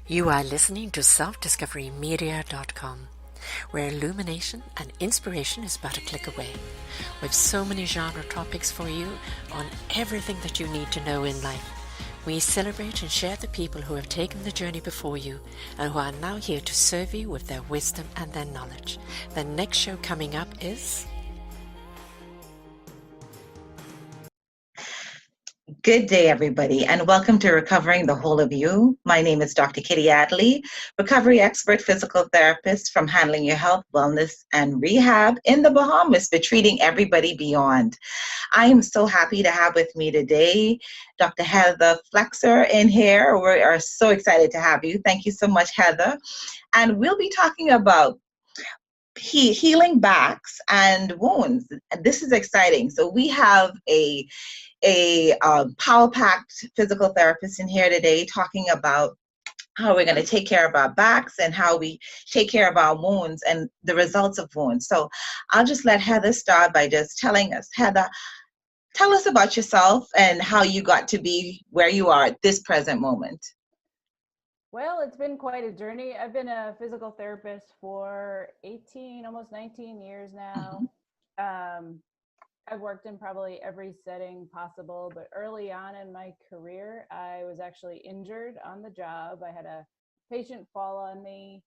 You are listening to selfdiscoverymedia.com, where illumination and inspiration is but a click away. With so many genre topics for you on everything that you need to know in life. We celebrate and share the people who have taken the journey before you and who are now here to serve you with their wisdom and their knowledge. The next show coming up is... Good day, everybody, and welcome to Recovering the Whole of You. My name is Dr. Kitty Adley, recovery expert physical therapist from handling your health, wellness, and rehab in the Bahamas, but treating everybody beyond. I am so happy to have with me today Dr. Heather Flexer in here. We are so excited to have you. Thank you so much, Heather. And we'll be talking about healing backs and wounds. This is exciting. So we have a power-packed physical therapist in here today talking about how we're going to take care of our backs and how we take care of our wounds and the results of wounds. So I'll just let Heather start by just telling us. Heather, tell us about yourself and how you got to be where you are at this present moment. Well, it's been quite a journey. I've been a physical therapist for 18, almost 19 years now. I've worked in probably every setting possible, but early on in my career, I was actually injured on the job. I had a patient fall on me.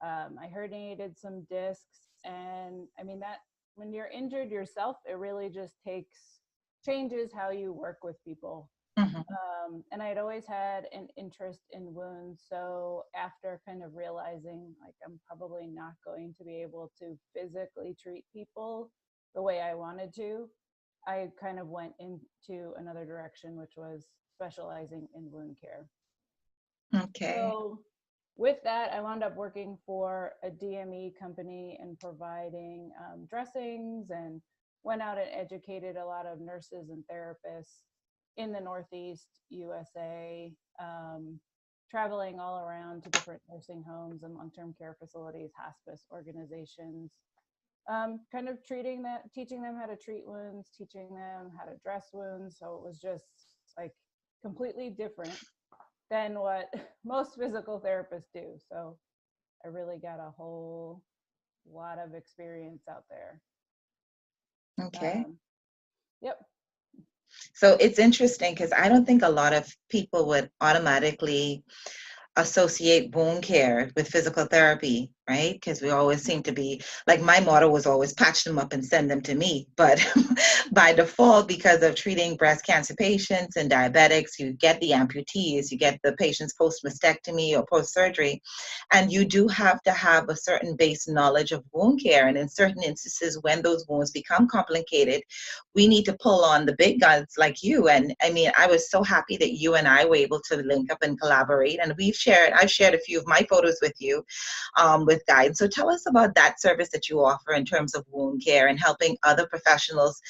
I herniated some discs. And I mean, that when you're injured yourself, it really just changes how you work with people. And I had always had an interest in wounds. So after kind of realizing like I'm probably not going to be able to physically treat people the way I wanted to, I kind of went into another direction, which was specializing in wound care. Okay. So with that, I wound up working for a DME company and providing dressings, and went out and educated a lot of nurses and therapists in the Northeast USA, traveling all around to different nursing homes and long-term care facilities, hospice organizations, kind of teaching them how to treat wounds, teaching them how to dress wounds. So it was just like completely different than what most physical therapists do. So I really got a whole lot of experience out there. Okay. Yep. So it's interesting because I don't think a lot of people would automatically associate wound care with physical therapy, right? Because we always seem to be, like my motto was always patch them up and send them to me. But by default, because of treating breast cancer patients and diabetics, you get the amputees, you get the patients post-mastectomy or post-surgery, and you do have to have a certain base knowledge of wound care. And in certain instances, when those wounds become complicated, we need to pull on the big guns like you. And I mean, I was so happy that you and I were able to link up and collaborate. And I've shared a few of my photos with you with guides. So tell us about that service that you offer in terms of wound care and helping other professionals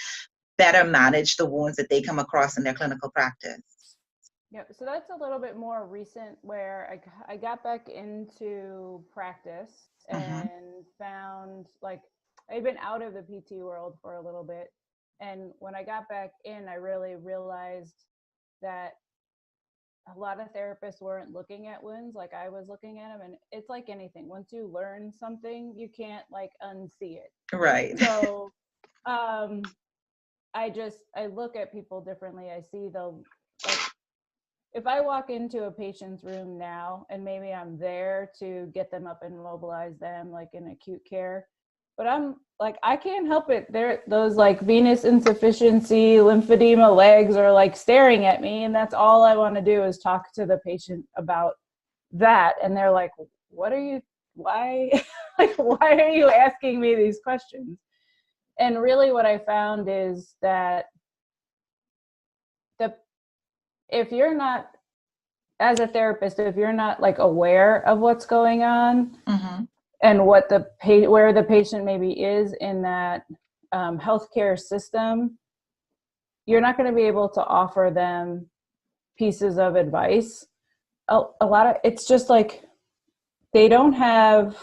better manage the wounds that they come across in their clinical practice. Yeah, so that's a little bit more recent, where I got back into practice and found, like, I'd been out of the PT world for a little bit. And when I got back in, I really realized that a lot of therapists weren't looking at wounds like I was looking at them. And it's like anything. Once you learn something, you can't like unsee it. Right. So I look at people differently. I see like, if I walk into a patient's room now, and maybe I'm there to get them up and mobilize them like in acute care, but I'm like, I can't help it. Those like venous insufficiency, lymphedema legs are like staring at me. And that's all I want to do is talk to the patient about that. And they're like, why are you asking me these questions? And really what I found is that if you're not, as a therapist, if you're not like aware of what's going on, and what where the patient maybe is in that healthcare system, you're not going to be able to offer them pieces of advice. It's just like they don't have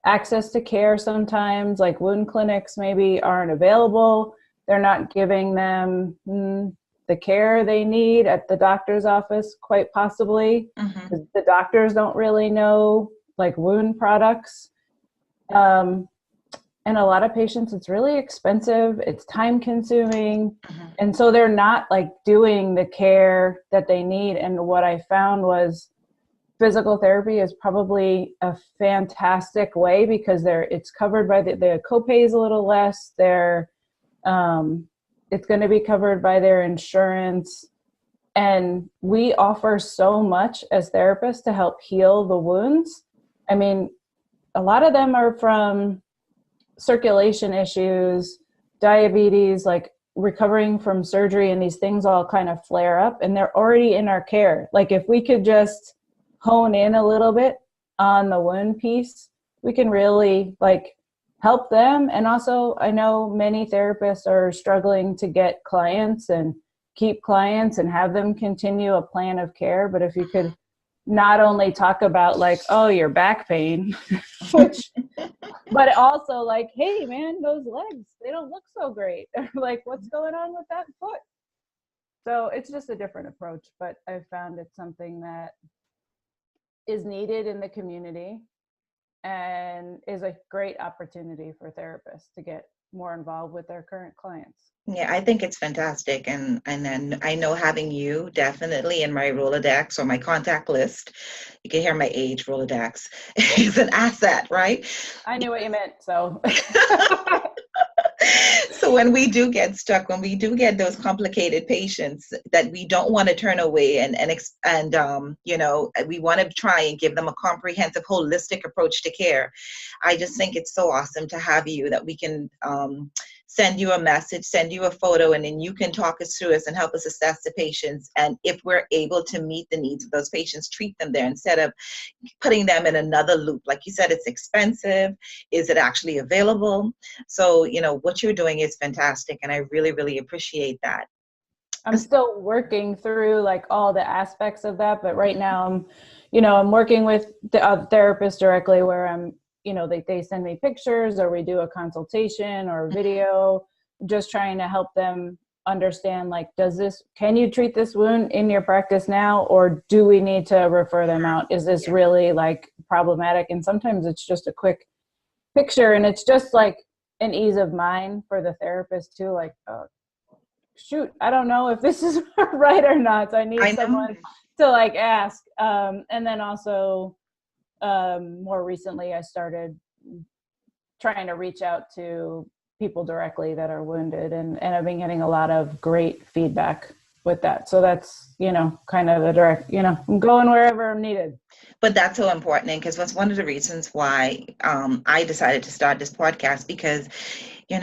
access to care sometimes, like wound clinics maybe aren't available. They're not giving them the care they need at the doctor's office, quite possibly. Mm-hmm. The doctors don't really know like wound products. And a lot of patients, it's really expensive, it's time consuming. Mm-hmm. And so they're not like doing the care that they need. And what I found was physical therapy is probably a fantastic way because it's covered by the copay is a little less. It's going to be covered by their insurance. And we offer so much as therapists to help heal the wounds. I mean, a lot of them are from circulation issues, diabetes, like recovering from surgery, and these things all kind of flare up and they're already in our care. Like if we could just hone in a little bit on the wound piece, we can really like help them. And also I know many therapists are struggling to get clients and keep clients and have them continue a plan of care. But if you could not only talk about like, oh, your back pain, but also like, hey man, those legs, they don't look so great. Like what's going on with that foot? So it's just a different approach, but I've found it's something that is needed in the community and is a great opportunity for therapists to get more involved with their current clients. Yeah, I think it's fantastic. And then I know having you definitely in my Rolodex or my contact list, you can hear my age, Rolodex, is an asset, right? I knew what you meant, so. So when we do get stuck, when we do get those complicated patients that we don't want to turn away and we want to try and give them a comprehensive, holistic approach to care, I just think it's so awesome to have you that we can send you a message, send you a photo, and then you can talk us through us and help us assess the patients. And if we're able to meet the needs of those patients, treat them there instead of putting them in another loop. Like you said, it's expensive. Is it actually available? So, what you're doing is fantastic. And I really, really appreciate that. I'm still working through like all the aspects of that. But right now I'm working with the therapist directly where I'm, they send me pictures or we do a consultation or a video, just trying to help them understand, like, can you treat this wound in your practice now, or do we need to refer them out? Is this really like problematic? And sometimes it's just a quick picture and it's just like an ease of mind for the therapist too. Like, oh, shoot, I don't know if this is right or not. So I need someone to like ask. And then also, more recently, I started trying to reach out to people directly that are wounded, and I've been getting a lot of great feedback with that. So that's, kind of a direct, I'm going wherever I'm needed. But that's so important, because that's one of the reasons why I decided to start this podcast, because you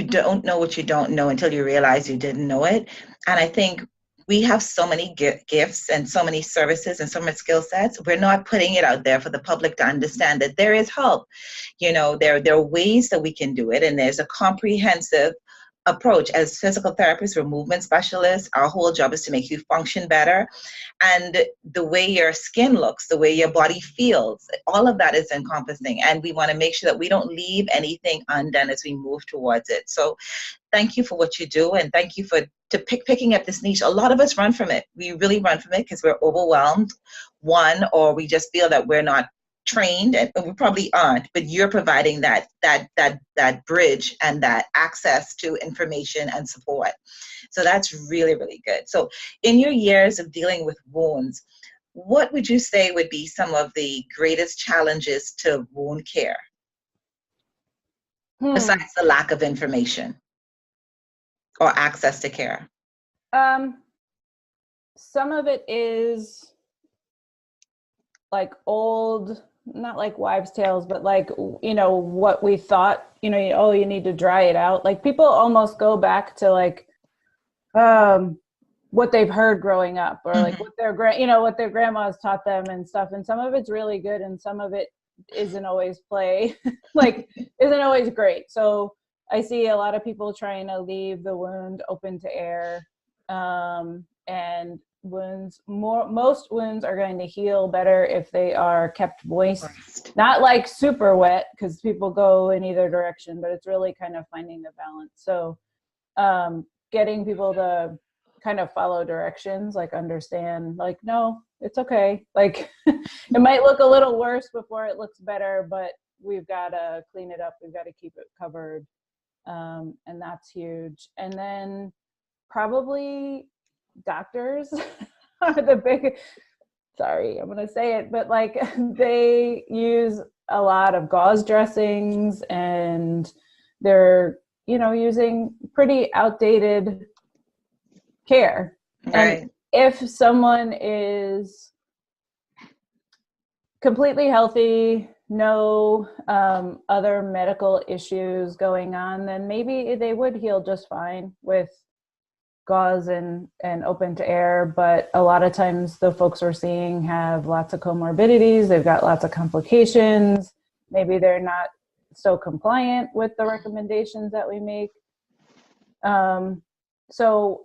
don't know what you don't know until you realize you didn't know it. And I think we have so many gifts and so many services and so many skill sets. We're not putting it out there for the public to understand that there is help. There are ways that we can do it, and there's a comprehensive approach. As physical therapists, we're movement specialists. Our whole job is to make you function better. And the way your skin looks, the way your body feels, all of that is encompassing. And we want to make sure that we don't leave anything undone as we move towards it. So thank you for what you do. And thank you for picking up this niche. A lot of us run from it. We really run from it because we're overwhelmed, or we just feel that we're not trained, and we probably aren't, but you're providing that bridge and that access to information and support. So that's really, really good. So in your years of dealing with wounds, what would you say would be some of the greatest challenges to wound care? Besides the lack of information or access to care? Some of it is like old, not like wives' tales, but like, what we thought, you need to dry it out. Like people almost go back to like, what they've heard growing up, or like what their what their grandmas taught them and stuff. And some of it's really good, and some of it isn't always isn't always great. So I see a lot of people trying to leave the wound open to air, and most wounds are going to heal better if they are kept moist, not like super wet, because people go in either direction, but it's really kind of finding the balance. So getting people to kind of follow directions, like understand, like, no, it's okay. Like it might look a little worse before it looks better, but we've got to clean it up. We've got to keep it covered. And that's huge. And then probably doctors are the big, sorry, I'm going to say it, but like they use a lot of gauze dressings and they're, using pretty outdated care. Right. And if someone is completely healthy, no other medical issues going on, then maybe they would heal just fine with gauze and open to air. But a lot of times the folks we're seeing have lots of comorbidities. They've got lots of complications. Maybe they're not so compliant with the recommendations that we make. So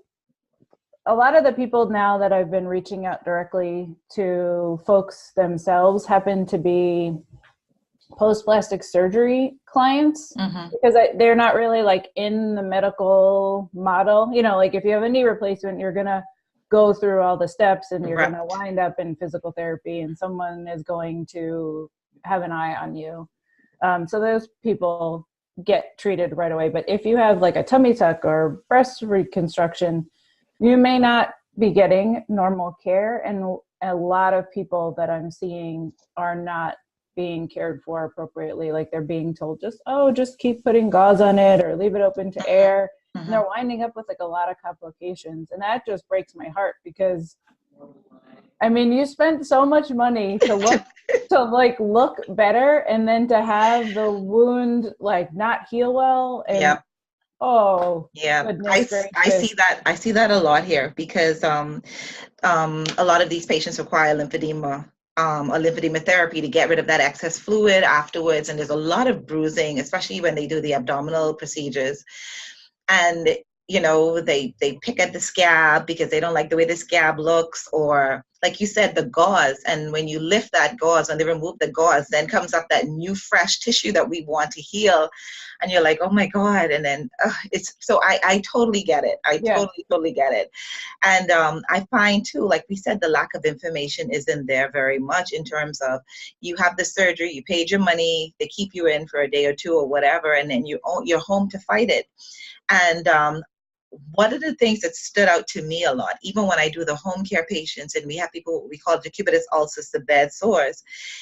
a lot of the people now that I've been reaching out directly to, folks themselves happen to be post-plastic surgery clients, because they're not really like in the medical model. Like if you have a knee replacement, you're going to go through all the steps and you're going to wind up in physical therapy and someone is going to have an eye on you. So those people get treated right away. But if you have like a tummy tuck or breast reconstruction, you may not be getting normal care. And a lot of people that I'm seeing are not being cared for appropriately. Like they're being told just keep putting gauze on it or leave it open to air. And they're winding up with like a lot of complications. And that just breaks my heart, because I mean, you spent so much money to look better, and then to have the wound like not heal well. And oh yeah, goodness I see that a lot here, because a lot of these patients require lymphedema or lymphedema therapy to get rid of that excess fluid afterwards, and there's a lot of bruising, especially when they do the abdominal procedures. And they pick at the scab because they don't like the way the scab looks, or like you said, the gauze. And when you lift that gauze, when they remove the gauze, then comes up that new fresh tissue that we want to heal, and you're like, oh my God. And then it's so I totally get it. Totally get it. And I find too, like we said, the lack of information isn't there very much, in terms of you have the surgery, you paid your money, they keep you in for a day or two or whatever, and then you're home to fight it. And one of the things that stood out to me a lot, even when I do the home care patients, and we have people, we call decubitus ulcers, the bed sores,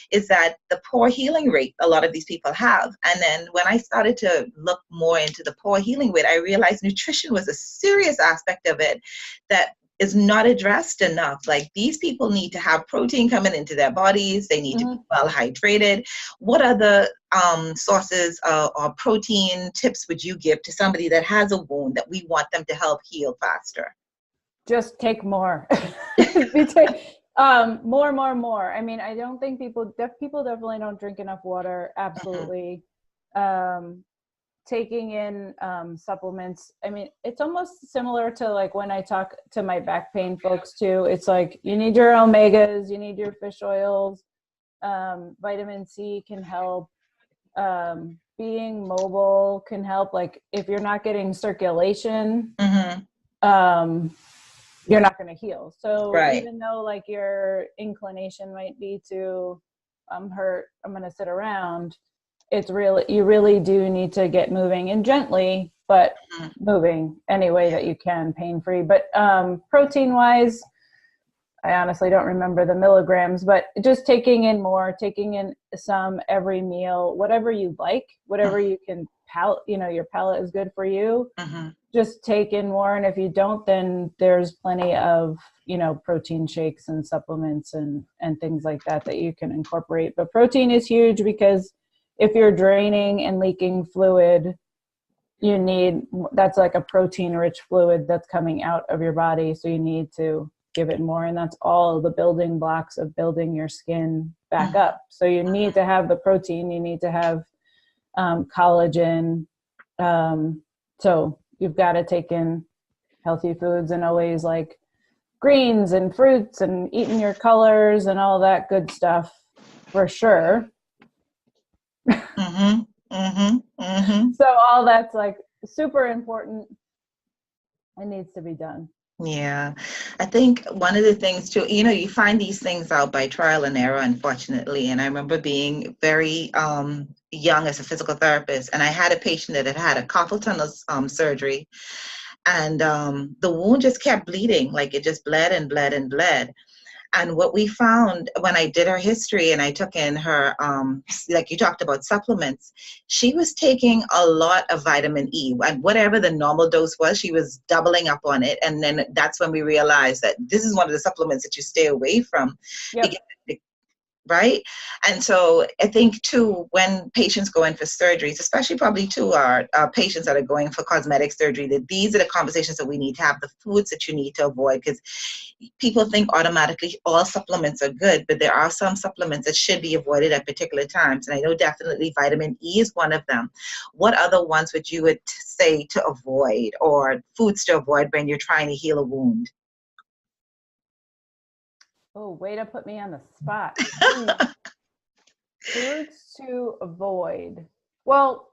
is that the poor healing rate a lot of these people have. And then when I started to look more into the poor healing rate, I realized nutrition was a serious aspect of it that is not addressed enough. Like, these people need to have protein coming into their bodies. They need to be well hydrated. What other sources or protein tips would you give to somebody that has a wound that we want them to help heal faster? Just take more. More. I mean, I don't think people definitely don't drink enough water. Absolutely. Taking in supplements. I mean, it's almost similar to like when I talk to my back pain folks too. It's like, you need your omegas, you need your fish oils. Vitamin C can help. Being mobile can help. Like if you're not getting circulation, you're not going to heal. So even though like your inclination might be to, I'm hurt, I'm going to sit around, you really do need to get moving, and gently, but moving any way that you can, pain-free. But protein wise, I honestly don't remember the milligrams, but just taking in some every meal, whatever you like, whatever you can your palate is good for you. Just take in more. And if you don't, then there's plenty of, protein shakes and supplements and things like that you can incorporate. But protein is huge, because if you're draining and leaking fluid, that's like a protein rich fluid that's coming out of your body. So you need to give it more. And that's all the building blocks of building your skin back up. So you need to have the protein, you need to have collagen. So you've got to take in healthy foods, and always like greens and fruits and eating your colors and all that good stuff for sure. So all that's like super important and needs to be done. Yeah, I think one of the things too, you find these things out by trial and error, unfortunately. And I remember being very young as a physical therapist, and I had a patient that had had a carpal tunnel surgery, and the wound just kept bleeding, like it just bled and bled and bled. And what we found when I did her history and I took in her, like you talked about supplements, she was taking a lot of vitamin E. And whatever the normal dose was, she was doubling up on it. And then that's when we realized that this is one of the supplements that you stay away from. Yep. Right? And so I think too, when patients go in for surgeries, especially probably to our patients that are going for cosmetic surgery, that these are the conversations that we need to have, the foods that you need to avoid, because people think automatically all supplements are good, but there are some supplements that should be avoided at particular times. And I know definitely vitamin E is one of them. What other ones would you say to avoid, or foods to avoid when you're trying to heal a wound? Oh, way to put me on the spot. Foods to avoid. Well,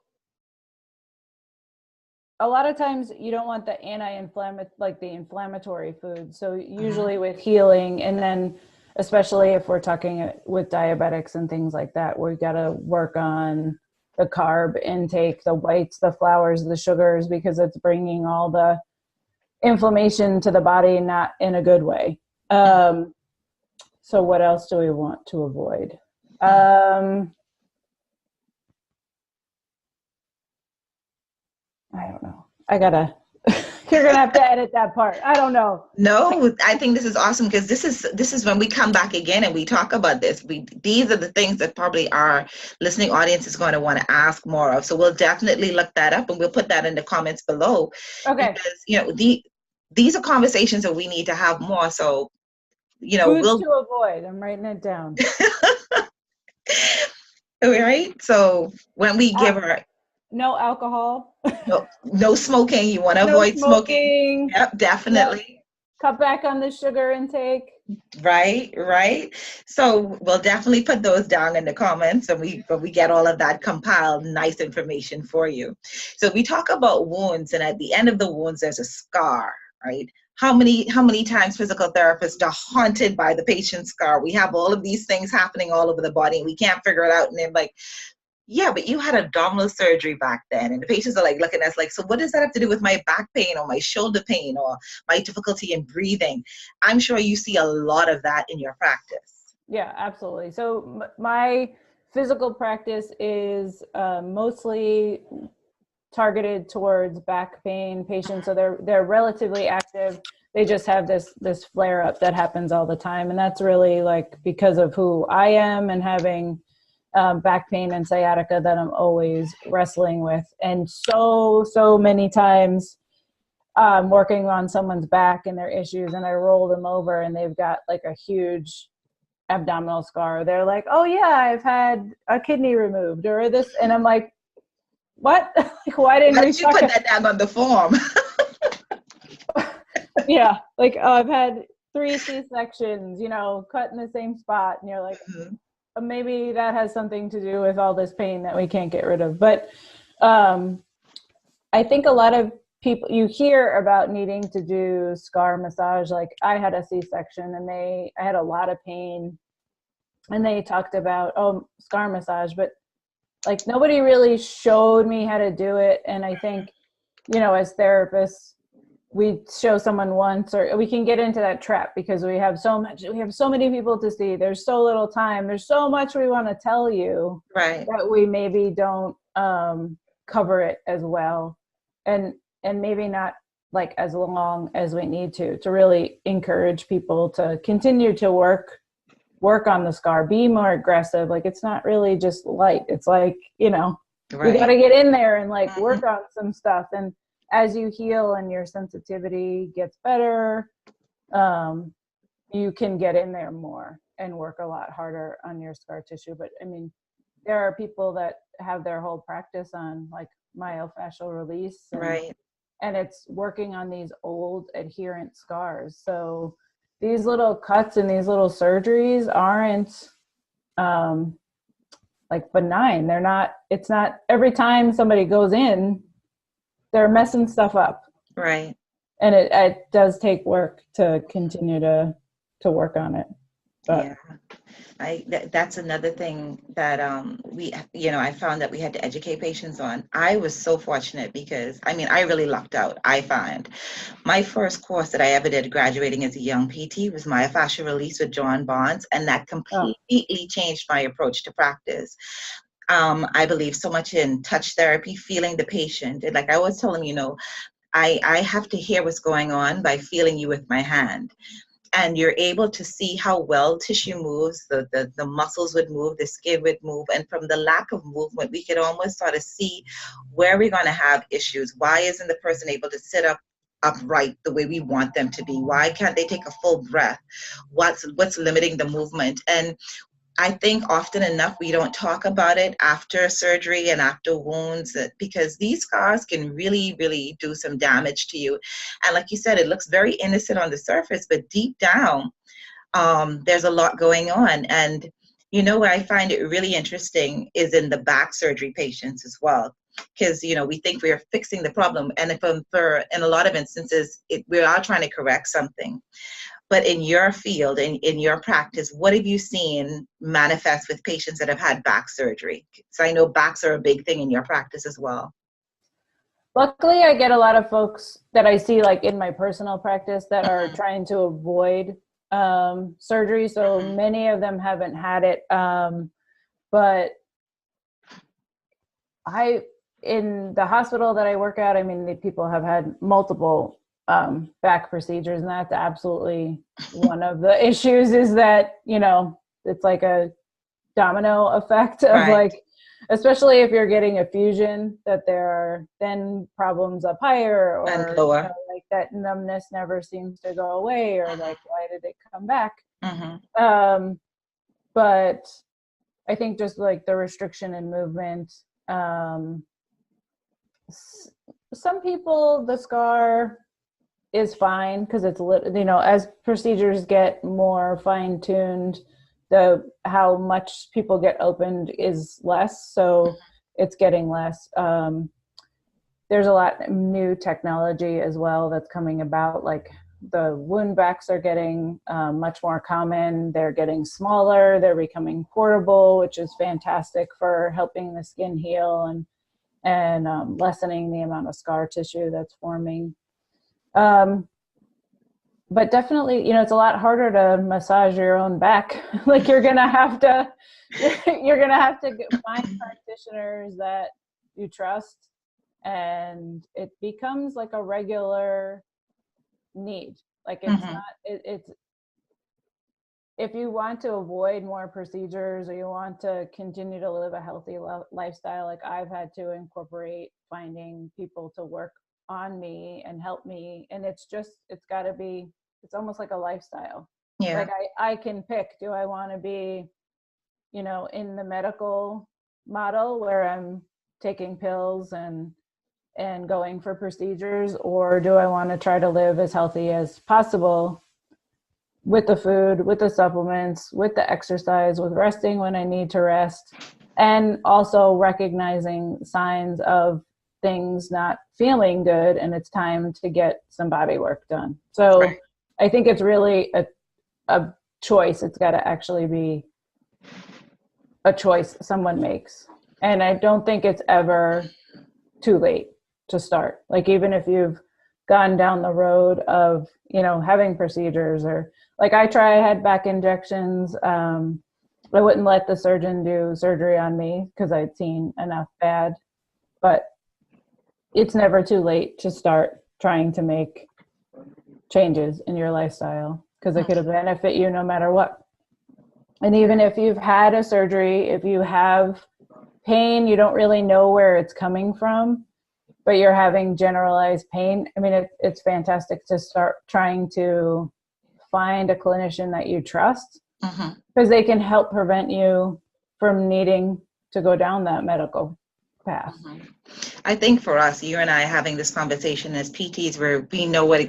a lot of times you don't want the the inflammatory foods. So usually with healing, and then especially if we're talking with diabetics and things like that, we've got to work on the carb intake, the whites, the flours, the sugars, because it's bringing all the inflammation to the body, not in a good way. So what else do we want to avoid? I don't know. You're going to have to edit that part. I don't know. No, I think this is awesome, because this is when we come back again and we talk about this. These are the things that probably our listening audience is going to want to ask more of. So we'll definitely look that up and we'll put that in the comments below. Okay. Because, these are conversations that we need to have more. So, foods to avoid. I'm writing it down. All right. So when we give her no alcohol, no smoking, you want to avoid smoking. Yep, definitely. Yep. Cut back on the sugar intake. Right. So we'll definitely put those down in the comments, and we get all of that compiled, nice information for you. So we talk about wounds, and at the end of the wounds, there's a scar, right? How many times physical therapists are haunted by the patient's scar? We have all of these things happening all over the body, and we can't figure it out. And they're like, yeah, but you had abdominal surgery back then. And the patients are like looking at us like, so what does that have to do with my back pain or my shoulder pain or my difficulty in breathing? I'm sure you see a lot of that in your practice. Yeah, absolutely. So my physical practice is mostly targeted towards back pain patients. So they're relatively active. They just have this flare up that happens all the time. And that's really like because of who I am and having back pain and sciatica that I'm always wrestling with. And so many times working on someone's back and their issues, and I roll them over and they've got like a huge abdominal scar. They're like, oh yeah, I've had a kidney removed or this. And I'm like, what? Like, why didn't you put that down on the form? Yeah. Like, oh, I've had 3 C-sections, cut in the same spot. And you're like, maybe that has something to do with all this pain that we can't get rid of. But I think a lot of people, you hear about needing to do scar massage. Like I had a C-section and I had a lot of pain, and they talked about, scar massage, but like nobody really showed me how to do it. And I think, as therapists, we show someone once, or we can get into that trap because we have so many people to see. There's so little time. There's so much we want to tell you, right, that we maybe don't cover it as well. And maybe not like as long as we need to really encourage people to continue to work on the scar, be more aggressive. Like it's not really just light. It's like, you got to get in there and like work on some stuff. And as you heal and your sensitivity gets better, you can get in there more and work a lot harder on your scar tissue. But I mean, there are people that have their whole practice on like myofascial release. And it's working on these old adherent scars. So these little cuts and these little surgeries aren't like benign. It's not every time somebody goes in, they're messing stuff up. Right. And it does take work to continue to work on it. But yeah. That's another thing that I found that we had to educate patients on. I was so fortunate because I really lucked out. I find my first course that I ever did graduating as a young PT was myofascial release with John Bonds, and that completely changed my approach to practice. I believe so much in touch therapy, feeling the patient. And like I always tell them, I have to hear what's going on by feeling you with my hand. And you're able to see how well tissue moves, the muscles would move, the skin would move. And from the lack of movement, we could almost sort of see where we're going to have issues. Why isn't the person able to sit upright the way we want them to be? Why can't they take a full breath? What's limiting the movement? And I think often enough we don't talk about it after surgery and after wounds, because these scars can really, really do some damage to you. And like you said, it looks very innocent on the surface, but deep down, there's a lot going on. And where I find it really interesting is in the back surgery patients as well. Because we think we are fixing the problem, and in a lot of instances, we are trying to correct something. But in your field, in your practice, what have you seen manifest with patients that have had back surgery? So I know backs are a big thing in your practice as well. Luckily, I get a lot of folks that I see like in my personal practice that are trying to avoid surgery. So many of them haven't had it. But in the hospital that I work at, the people have had multiple back procedures, and that's absolutely one of the issues, is that it's like a domino effect of like, especially if you're getting a fusion, that there are then problems up higher, or and lower. Like that numbness never seems to go away, or like why did it come back? But I think just like the restriction in movement, some people, the scar is fine because it's as procedures get more fine-tuned, how much people get opened is less, so it's getting less. There's a lot of new technology as well that's coming about, like the wound backs are getting much more common. They're getting smaller, they're becoming portable, which is fantastic for helping the skin heal and lessening the amount of scar tissue that's forming. But definitely, it's a lot harder to massage your own back. Like you're gonna have to find practitioners that you trust, and it becomes like a regular need. Like it's not. It's if you want to avoid more procedures, or you want to continue to live a healthy lifestyle, like I've had to incorporate finding people to work on me and help me, and it's almost like a lifestyle. Like I can pick, do I want to be in the medical model where I'm taking pills and going for procedures, or do I want to try to live as healthy as possible with the food, with the supplements, with the exercise, with resting when I need to rest, and also recognizing signs of things not feeling good, and it's time to get some body work done. So I think it's really a choice. It's got to actually be a choice someone makes. And I don't think it's ever too late to start. Like even if you've gone down the road of, having procedures, or like I had back injections. I wouldn't let the surgeon do surgery on me because I'd seen enough bad, but it's never too late to start trying to make changes in your lifestyle, because it could benefit you no matter what. And even if you've had a surgery, if you have pain, you don't really know where it's coming from, but you're having generalized pain. It's fantastic to start trying to find a clinician that you trust, because they can help prevent you from needing to go down that medical path. I think for us, you and I having this conversation as PTs, where we know what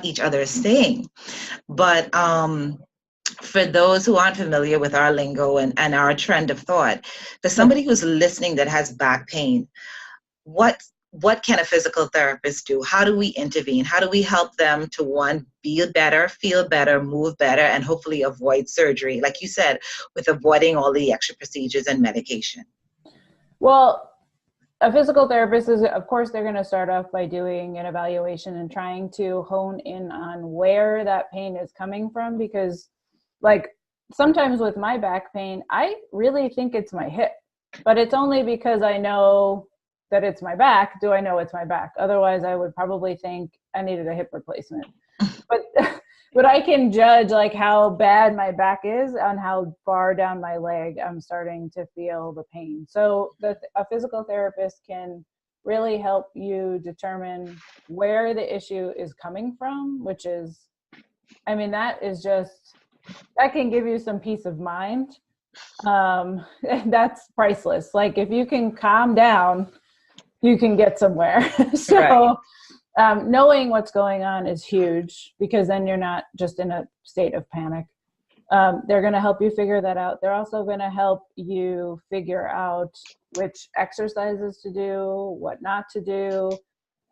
each other is saying, but for those who aren't familiar with our lingo and our trend of thought, for somebody who's listening that has back pain, what what can a physical therapist do? How do we intervene? How do we help them to, one, be better, feel better, move better, and hopefully avoid surgery, like you said, with avoiding all the extra procedures and medication? Well, a physical therapist is, of course, they're going to start off by doing an evaluation and trying to hone in on where that pain is coming from. Because, like, sometimes with my back pain, I really think it's my hip, but it's only because I know that it's my back. Do I know it's my back? Otherwise, I would probably think I needed a hip replacement. But but I can judge like how bad my back is on how far down my leg I'm starting to feel the pain. So a physical therapist can really help you determine where the issue is coming from, which is, I mean, that can give you some peace of mind. That's priceless. Like, if you can calm down, you can get somewhere. So Right. Knowing what's going on is huge, because then you're not just in a state of panic. They're going to help you figure that out. They're also going to help you figure out which exercises to do, what not to do,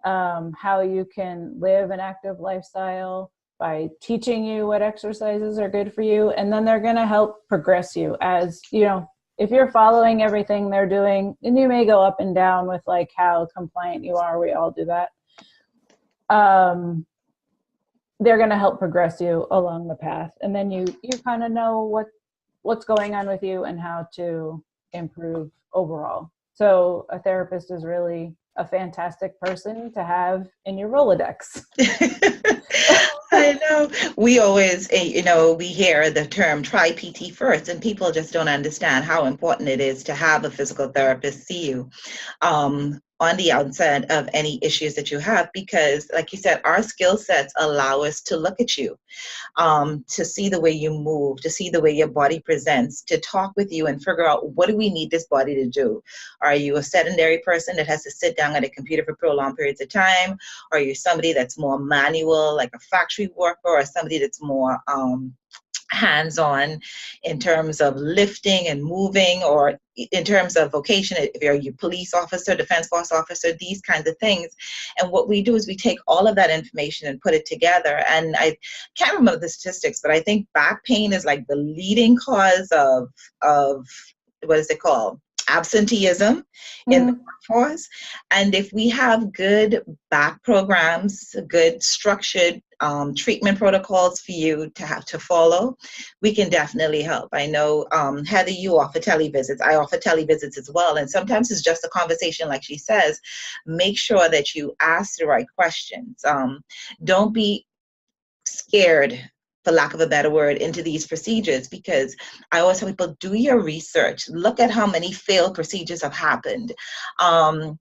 how you can live an active lifestyle by teaching you what exercises are good for you. And then they're going to help progress you, as, you know, if you're following everything they're doing, and you may go up and down with like how compliant you are. We all do that. They're going to help progress you along the path. And then you kind of know what's going on with you and how to improve overall. So a therapist is really a fantastic person to have in your Rolodex. I know. We always, we hear the term try PT first, and people just don't understand how important it is to have a physical therapist see you on the outset of any issues that you have, because like you said, our skill sets allow us to look at you, to see the way you move, to see the way your body presents, to talk with you and figure out, what do we need this body to do? Are you a sedentary person that has to sit down at a computer for prolonged periods of time? Are you somebody that's more manual, like a factory worker, or somebody that's more hands-on in terms of lifting and moving, or in terms of vocation, if you're a police officer, defense force officer, these kinds of things. And what we do is we take all of that information and put it together. And I can't remember the statistics, but I think back pain is like the leading cause of what is it called? Absenteeism in the workforce. And if we have good back programs, good structured treatment protocols for you to have to follow, we can definitely help. I know, Heather, you offer televisits. I offer televisits as well. And sometimes it's just a conversation, like she says. Make sure that you ask the right questions. Don't be scared, for lack of a better word, into these procedures, because I always tell people, do your research. Look at how many failed procedures have happened.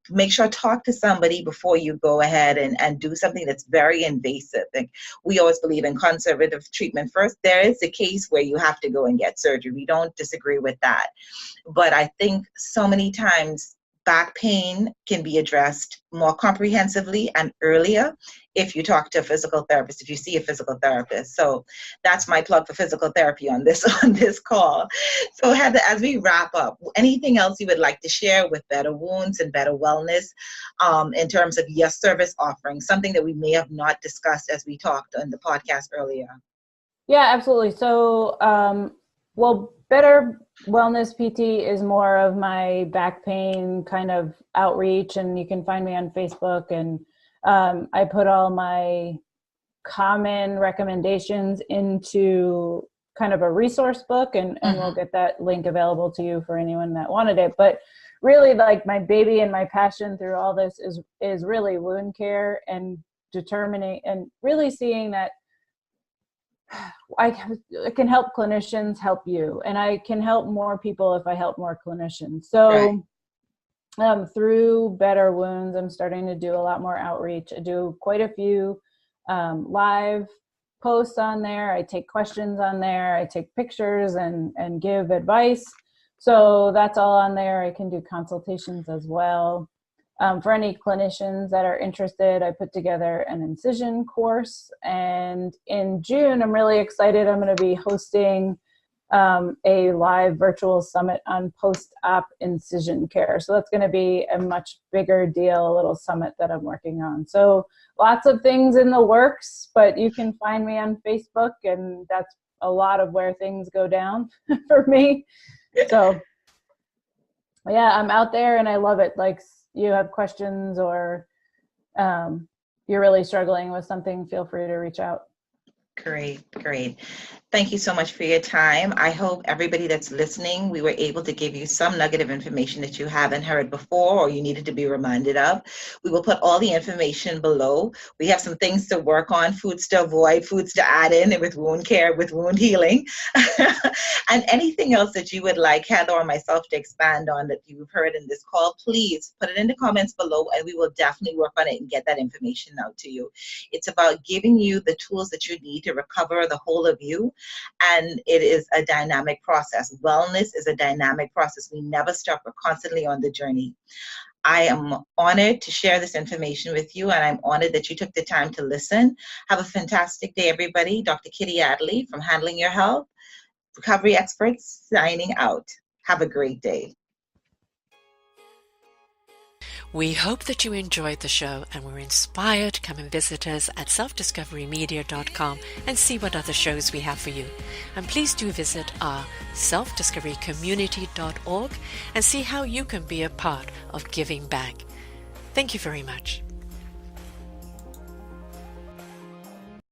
Make sure to talk to somebody before you go ahead and do something that's very invasive. Like, we always believe in conservative treatment first. There is a case where you have to go and get surgery. We don't disagree with that. But I think so many times back pain can be addressed more comprehensively and earlier if you talk to a physical therapist, if you see a physical therapist. So that's my plug for physical therapy on this call. So Heather, as we wrap up, anything else you would like to share with Better Wounds and Better Wellness in terms of your service offering, something that we may have not discussed as we talked on the podcast earlier? Yeah, absolutely. So, Better Wellness PT is more of my back pain kind of outreach, and you can find me on Facebook, and I put all my common recommendations into kind of a resource book, and we'll get that link available to you for anyone that wanted it. But really, like, my baby and my passion through all this is really wound care, and determining and really seeing that I can help clinicians help you, and I can help more people if I help more clinicians. So through Better Wounds, I'm starting to do a lot more outreach. I do quite a few live posts on there. I take questions on there. I take pictures and give advice. So that's all on there. I can do consultations as well. For any clinicians that are interested, I put together an incision course. And in June, I'm really excited. I'm going to be hosting a live virtual summit on post-op incision care. So that's going to be a much bigger deal, a little summit that I'm working on. So lots of things in the works, but you can find me on Facebook, and that's a lot of where things go down for me. So yeah, I'm out there and I love it. Like, you have questions or you're really struggling with something, feel free to reach out. Great. Thank you so much for your time. I hope everybody that's listening, we were able to give you some nugget of information that you haven't heard before or you needed to be reminded of. We will put all the information below. We have some things to work on, foods to avoid, foods to add in with wound care, with wound healing. And anything else that you would like Heather or myself to expand on that you've heard in this call, please put it in the comments below and we will definitely work on it and get that information out to you. It's about giving you the tools that you need to recover the whole of you. And it is a dynamic process. Wellness is a dynamic process. We never stop. We're constantly on the journey. I am honored to share this information with you, and I'm honored that you took the time to listen. Have a fantastic day, everybody. Dr. Kitty Adley from Handling Your Health, Recovery Experts, signing out. Have a great day. We hope that you enjoyed the show and were inspired. Come and visit us at selfdiscoverymedia.com and see what other shows we have for you. And please do visit our selfdiscoverycommunity.org and see how you can be a part of giving back. Thank you very much.